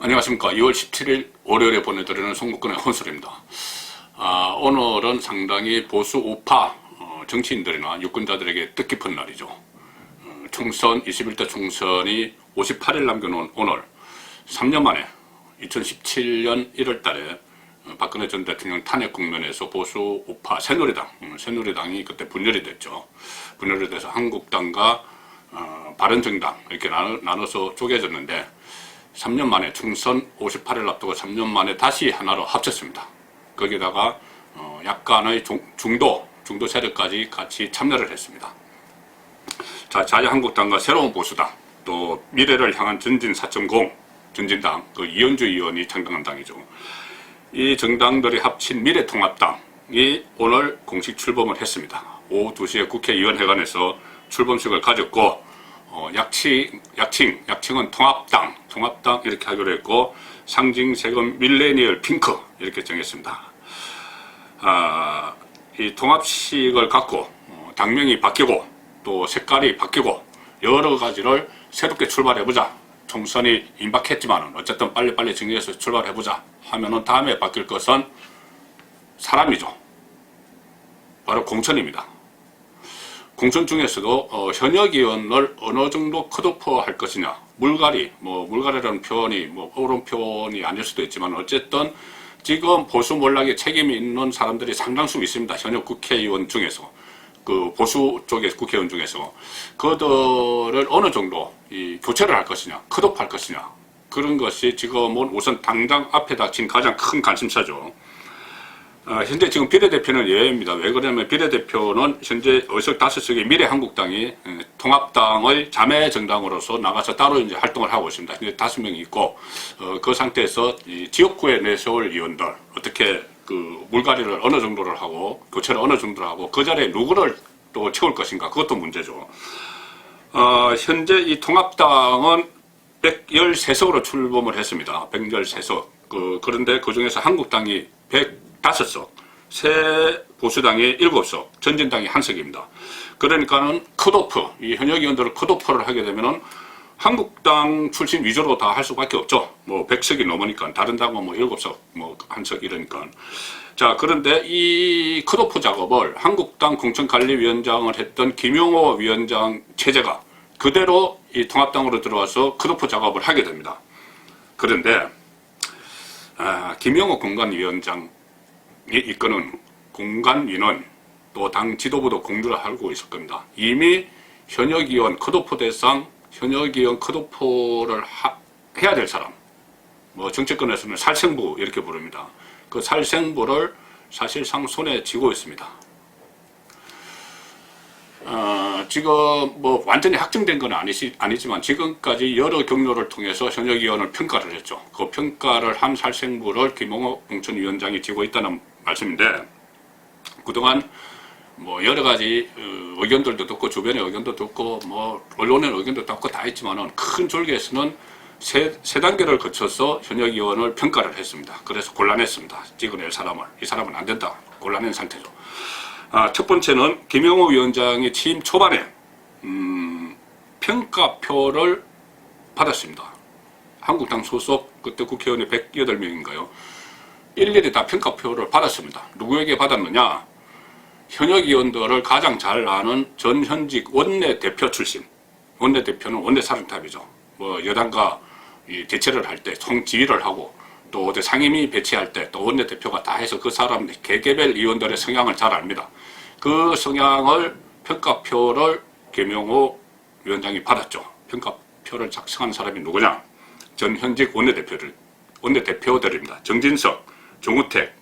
안녕하십니까. 2월 17일 월요일에 보내드리는 송국근의 혼술입니다. 오늘은 상당히 보수 우파 정치인들이나 유권자들에게 뜻깊은 날이죠. 총선 21대 총선이 58일 남겨놓은 오늘 3년 만에 2017년 1월 달에 박근혜 전 대통령 탄핵 국면에서 보수 우파 새누리당이 그때 분열이 됐죠. 분열이 돼서 한국당과 바른정당 이렇게 나눠서 쪼개졌는데 3년 만에 총선 58일 앞두고 3년 만에 다시 하나로 합쳤습니다. 거기다가 약간의 중도 세력까지 같이 참여를 했습니다. 자, 자유한국당과 새로운 보수당, 또 미래를 향한 전진 4.0 전진당, 그 이현주 의원이 창당한 당이죠. 이 정당들이 합친 미래통합당이 오늘 공식 출범을 했습니다. 오후 2시에 국회의원회관에서 출범식을 가졌고 약칭은 통합당 이렇게 하기로 했고, 상징색은 밀레니얼 핑크 이렇게 정했습니다. 이 통합식을 갖고 당명이 바뀌고 또 색깔이 바뀌고 여러 가지를 새롭게 출발해보자. 총선이 임박했지만은 어쨌든 빨리빨리 정리해서 출발해보자 하면은 다음에 바뀔 것은 사람이죠. 바로 공천입니다. 공천 중에서도 현역 의원을 어느 정도 컷오프할 것이냐, 물갈이라는 표현이 옳은 표현이 아닐 수도 있지만 어쨌든 지금 보수 몰락에 책임이 있는 사람들이 상당수 있습니다. 현역 국회의원 중에서, 그 보수 쪽의 국회의원 중에서 그들을 어느 정도 교체를 할 것이냐, 컷오프 할 것이냐, 그런 것이 지금은 우선 당장 앞에 닥친 가장 큰 관심사죠. 현재 지금 비례대표는 예외입니다. 왜 그러냐면 비례대표는 현재 의석 5석의 미래한국당이 통합당의 자매 정당으로서 나가서 따로 이제 활동을 하고 있습니다. 현재 5명이 있고, 그 상태에서 이 지역구에 내세울 의원들 어떻게 그 물갈이를 어느 정도를 하고 교체를 어느 정도를 하고 그 자리에 누구를 또 채울 것인가, 그것도 문제죠. 현재 이 통합당은 113석으로 출범을 했습니다. 113석. 그런데 그 중에서 한국당이 105석, 새 보수당이 7석, 전진당이 1석입니다. 그러니까는 컷오프, 이 현역 의원들을 컷오프를 하게 되면은 한국당 출신 위주로 다 할 수밖에 없죠. 100석이 넘으니까. 다른 당은 7석, 1석 이러니까. 자, 그런데 이 컷오프 작업을 한국당 공천관리위원장을 했던 김용호 위원장 체제가 그대로 이 통합당으로 들어와서 컷오프 작업을 하게 됩니다. 그런데 김용호 공관위원장이 이끄는 공관위는 또 당 지도부도 공유를 하고 있을 겁니다. 이미 현역 의원 컷오프 대상, 현역 의원 컷오프를 해야 될 사람, 정치권에서는 살생부 이렇게 부릅니다. 그 살생부를 사실상 손에 쥐고 있습니다. 지금 완전히 확정된 건 아니지만 지금까지 여러 경로를 통해서 현역 의원을 평가를 했죠. 그 평가를 한 살생부를 김용호 공천위원장이 쥐고 있다는 말씀인데, 그동안 여러 가지 의견들도 듣고 주변의 의견도 듣고 언론의 의견도 듣고 다 했지만은 큰 졸개에서는 세 단계를 거쳐서 현역 의원을 평가를 했습니다. 그래서 곤란했습니다. 찍어낼 사람을. 이 사람은 안 된다. 곤란한 상태죠. 첫 번째는 김용호 위원장이 취임 초반에 평가표를 받았습니다. 한국당 소속 그때 국회의원이 108명인가요? 일일이 다 평가표를 받았습니다. 누구에게 받았느냐? 현역 의원들을 가장 잘 아는 전현직 원내대표 출신. 원내대표는 원내사령탑이죠. 여당과 대체를 할 때 총지휘를 하고, 또 어디 상임위 배치할 때 또 원내대표가 다 해서 그 사람 개개별 의원들의 성향을 잘 압니다. 그 성향을 평가표를 김용호 위원장이 받았죠. 평가표를 작성한 사람이 누구냐? 전현직 원내대표들입니다. 정진석, 정우택,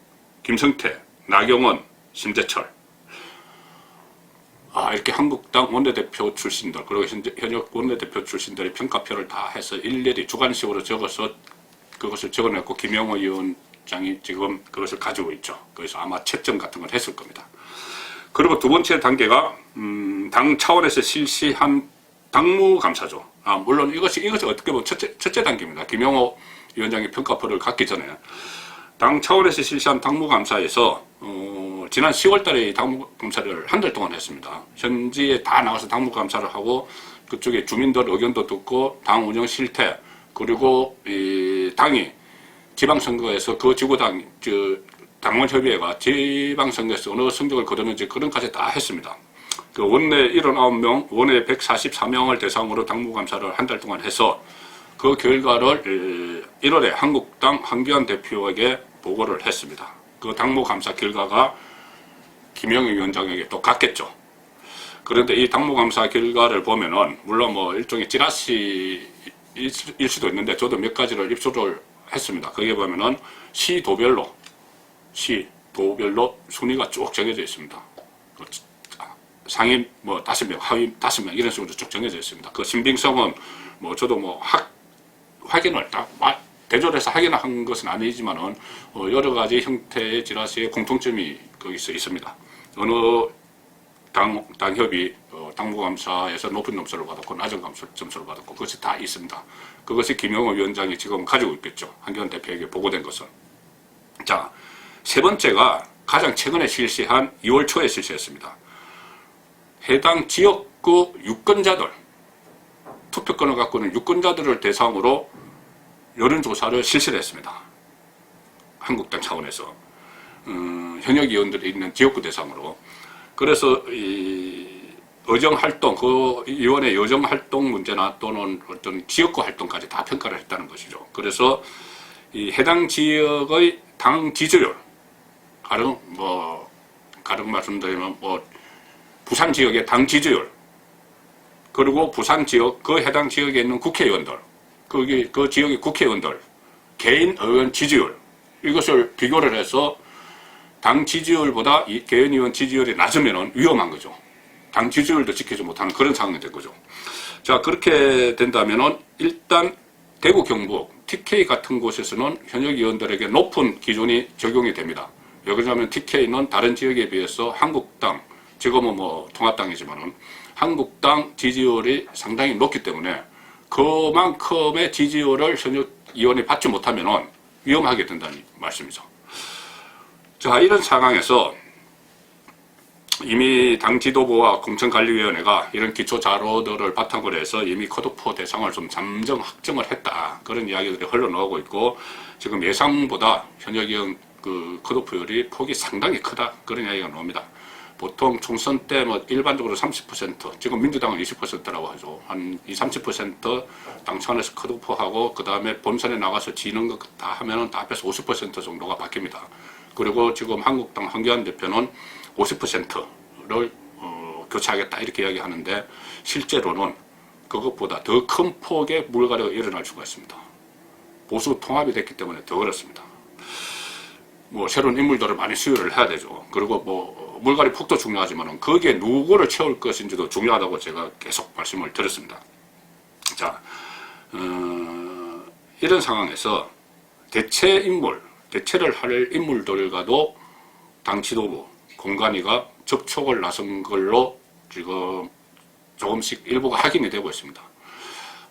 김성태, 나경원, 심재철. 이렇게 한국당 원내대표 출신들, 그리고 현역 원내대표 출신들이 평가표를 다 해서 일일이 주관식으로 적어서 그것을 적어냈고, 김용호 위원장이 지금 그것을 가지고 있죠. 그래서 아마 채점 같은 걸 했을 겁니다. 그리고 두 번째 단계가 당 차원에서 실시한 당무감사죠. 물론 이것이 어떻게 보면 첫째 단계입니다. 김용호 위원장이 평가표를 갖기 전에 당 차원에서 실시한 당무감사에서 지난 10월 달에 당무감사를 한 달 동안 했습니다. 현지에 다 나가서 당무감사를 하고 그쪽에 주민들 의견도 듣고 당 운영 실태, 그리고 이 당이 지방선거에서 그 지구당, 당원협의회가 지방선거에서 어느 성적을 거두는지 그런까지 다 했습니다. 그 원내 79명, 원내 144명을 대상으로 당무감사를 한 달 동안 해서 그 결과를 1월에 한국당 황교안 대표에게 보고를 했습니다. 그 당무감사 결과가 김영희 위원장에게 또 갔겠죠. 그런데 이 당무감사 결과를 보면은, 물론 뭐 일종의 찌라시일 수도 있는데, 저도 몇 가지를 입수를 했습니다. 거기에 보면은 시도별로 순위가 쭉 정해져 있습니다. 상위 뭐 5명, 하위 5명 이런 식으로 쭉 정해져 있습니다. 그 신빙성은 뭐 저도 뭐 확인을 대조해서 확인한 것은 아니지만은 여러 가지 형태의 찌라시의 공통점이 거기서 있습니다. 어느 당협이 당무감사에서 높은 점수를 받았고 낮은 점수를 받았고 그것이 다 있습니다. 그것이 김영호 위원장이 지금 가지고 있겠죠. 황교안 대표에게 보고된 것은. 자, 세 번째가 가장 최근에 실시한 2월 초에 실시했습니다. 해당 지역구 유권자들, 투표권을 갖고 있는 유권자들을 대상으로 여론조사를 실시를 했습니다. 한국당 차원에서 현역 의원들이 있는 지역구 대상으로. 그래서 이 의정활동, 그 의원의 의정활동 문제나 또는 어떤 지역구 활동까지 다 평가를 했다는 것이죠. 그래서 이 해당 지역의 당 지지율, 가령 말씀드리면 부산 지역의 당 지지율, 그리고 부산 지역, 그 해당 지역에 있는 국회의원들, 그 지역의 국회의원들, 개인 의원 지지율, 이것을 비교를 해서 당 지지율보다 이 개인 의원 지지율이 낮으면 위험한 거죠. 당 지지율도 지키지 못하는 그런 상황이 된 거죠. 자, 그렇게 된다면은 일단 대구 경북 TK 같은 곳에서는 현역 의원들에게 높은 기준이 적용이 됩니다. 왜 그러냐면 TK는 다른 지역에 비해서 한국당, 지금은 뭐 통합당이지만은 한국당 지지율이 상당히 높기 때문에 그만큼의 지지율을 현역 의원이 받지 못하면은 위험하게 된다는 말씀이죠. 자, 이런 상황에서 이미 당 지도부와 공천관리위원회가 이런 기초 자료들을 바탕으로 해서 이미 컷오프 대상을 좀 잠정 확정을 했다. 그런 이야기들이 흘러나오고 있고, 지금 예상보다 현역 의원 그 컷오프율이 폭이 상당히 크다. 그런 이야기가 나옵니다. 보통 총선 때 뭐 일반적으로 30%, 지금 민주당은 20%라고 하죠. 한 20, 30% 당차원에서 컷오프하고, 그 다음에 본선에 나가서 지는 것 다 하면은 다 합해서 50% 정도가 바뀝니다. 그리고 지금 한국당 황교안 대표는 50%를 교체하겠다 이렇게 이야기하는데, 실제로는 그것보다 더 큰 폭의 물갈이가 일어날 수가 있습니다. 보수 통합이 됐기 때문에 더 그렇습니다. 뭐 새로운 인물들을 많이 수혈을 해야 되죠. 그리고 뭐 물갈이 폭도 중요하지만 거기에 누구를 채울 것인지도 중요하다고 제가 계속 말씀을 드렸습니다. 자, 이런 상황에서 대체를 할 인물들과도 당 지도부, 공관위가 접촉을 나선 걸로 지금 조금씩 일부가 확인이 되고 있습니다.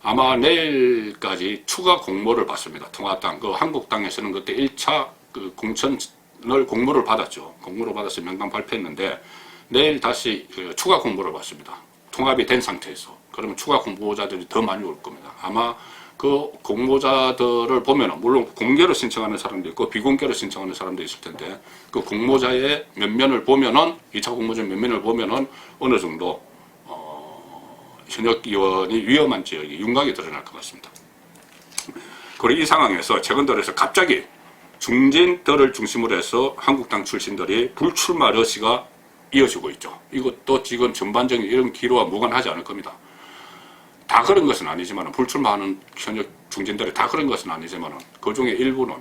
아마 내일까지 추가 공모를 받습니다. 통합당, 한국당에서는 그때 1차 공천을 공모를 받았죠. 공모를 받아서 명단 발표했는데 내일 다시 추가 공모를 받습니다. 통합이 된 상태에서. 그러면 추가 공모자들이 더 많이 올 겁니다. 아마 그 공모자들을 보면은, 물론 공개로 신청하는 사람도 있고 비공개로 신청하는 사람도 있을 텐데, 그 공모자의 면면을 보면은, 2차 공모자 면면을 보면은 어느 정도 현역 의원이 위험한 지역이 윤곽이 드러날 것 같습니다. 그리고 이 상황에서 최근 들어서 갑자기 중진들을 중심으로 해서 한국당 출신들이 불출마 러시가 이어지고 있죠. 이것도 지금 전반적인 이런 기로와 무관하지 않을 겁니다. 다 그런 것은 아니지만, 불출마하는 현역 중진들이 다 그런 것은 아니지만, 그 중에 일부는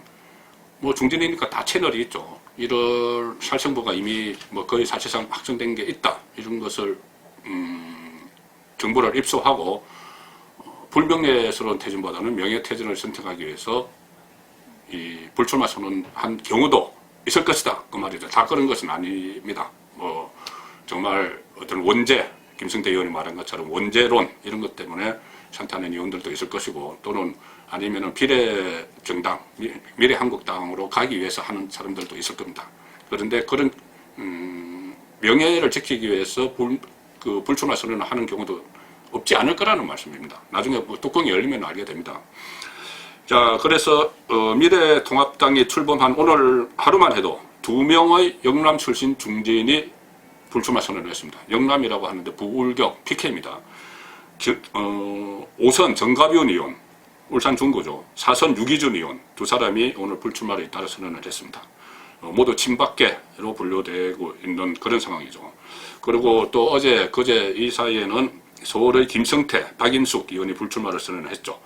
뭐 중진이니까 다 채널이 있죠. 1월 살생부가 이미 뭐 거의 사실상 확정된 게 있다, 이런 것을 정보를 입수하고 불명예스러운 퇴진보다는 명예퇴진을 선택하기 위해서 이 불출마 선언한 경우도 있을 것이다, 그 말이죠. 다 그런 것은 아닙니다. 뭐 정말 어떤 원죄, 김승태 의원이 말한 것처럼 원죄론 이런 것 때문에 찬탄하는 의원들도 있을 것이고, 또는 아니면은 비례정당, 미래한국당으로 가기 위해서 하는 사람들도 있을 겁니다. 그런데 그런 명예를 지키기 위해서 불출마 선언을 하는 경우도 없지 않을 거라는 말씀입니다. 나중에 뭐 뚜껑이 열리면 알게 됩니다. 자, 그래서 미래통합당이 출범한 오늘 하루만 해도 2명의 영남 출신 중진이 불출마 선언을 했습니다. 영남이라고 하는데 부울경 PK입니다. 5선 정가비원 의원, 울산 중구죠. 4선 유기준 의원 두 사람이 오늘 불출마를 잇따라 선언을 했습니다. 모두 친박계로 분류되고 있는 그런 상황이죠. 그리고 또 어제 그제 이 사이에는 서울의 김성태, 박인숙 의원이 불출마를 선언을 했죠.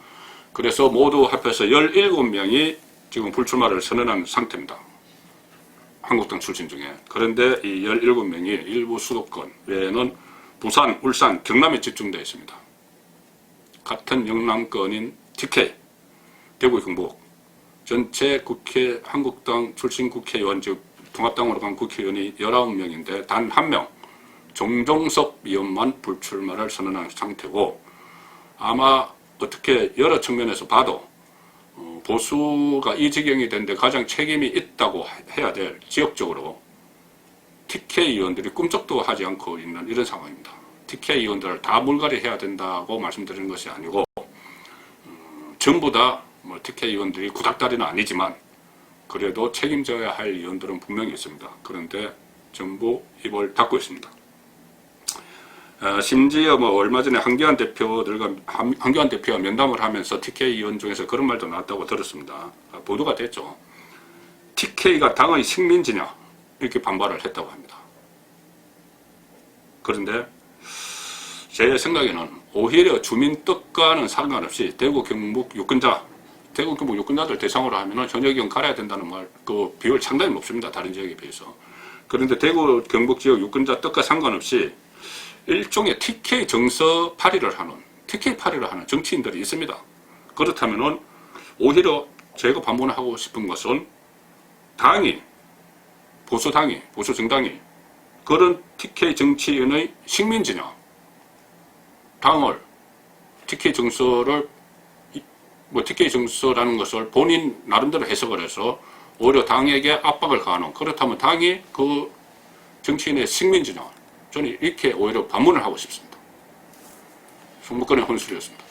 그래서 모두 합해서 17명이 지금 불출마를 선언한 상태입니다. 한국당 출신 중에. 그런데 이 17명이 일부 수도권 외에는 부산, 울산, 경남에 집중되어 있습니다. 같은 영남권인 TK, 대구 경북 전체 국회 한국당 출신 국회의원, 즉 통합당으로 간 국회의원이 19명인데 단 1명 정종섭 의원만 불출마를 선언한 상태고, 아마 어떻게 여러 측면에서 봐도 보수가 이 지경이 된데 가장 책임이 있다고 해야 될 지역적으로 TK 의원들이 꿈쩍도 하지 않고 있는 이런 상황입니다. TK 의원들을 다 물갈이 해야 된다고 말씀드리는 것이 아니고 전부 다 뭐 TK 의원들이 구닥다리는 아니지만 그래도 책임져야 할 의원들은 분명히 있습니다. 그런데 전부 입을 닫고 있습니다. 심지어 뭐 얼마 전에 한기환 대표와 면담을 하면서 TK 의원 중에서 그런 말도 나왔다고 들었습니다. 보도가 됐죠. TK가 당의 식민지냐 이렇게 반발을 했다고 합니다. 그런데 제 생각에는 오히려 주민 뜻과는 상관없이 대구 경북 유권자들 대상으로 하면은 현역의원 갈아야 된다는 말, 그 비율 상당히 높습니다. 다른 지역에 비해서. 그런데 대구 경북 지역 유권자 뜻과 상관없이 일종의 TK 정서 파리를 하는 정치인들이 있습니다. 그렇다면은 오히려 제가 반문하고 싶은 것은 보수 정당이 그런 TK 정치인의 식민지냐, 당을 TK 정서라는 것을 본인 나름대로 해석을 해서 오히려 당에게 압박을 가하는, 그렇다면 당이 그 정치인의 식민지냐, 저는 이렇게 오히려 반문을 하고 싶습니다. 송목근의 혼술이었습니다.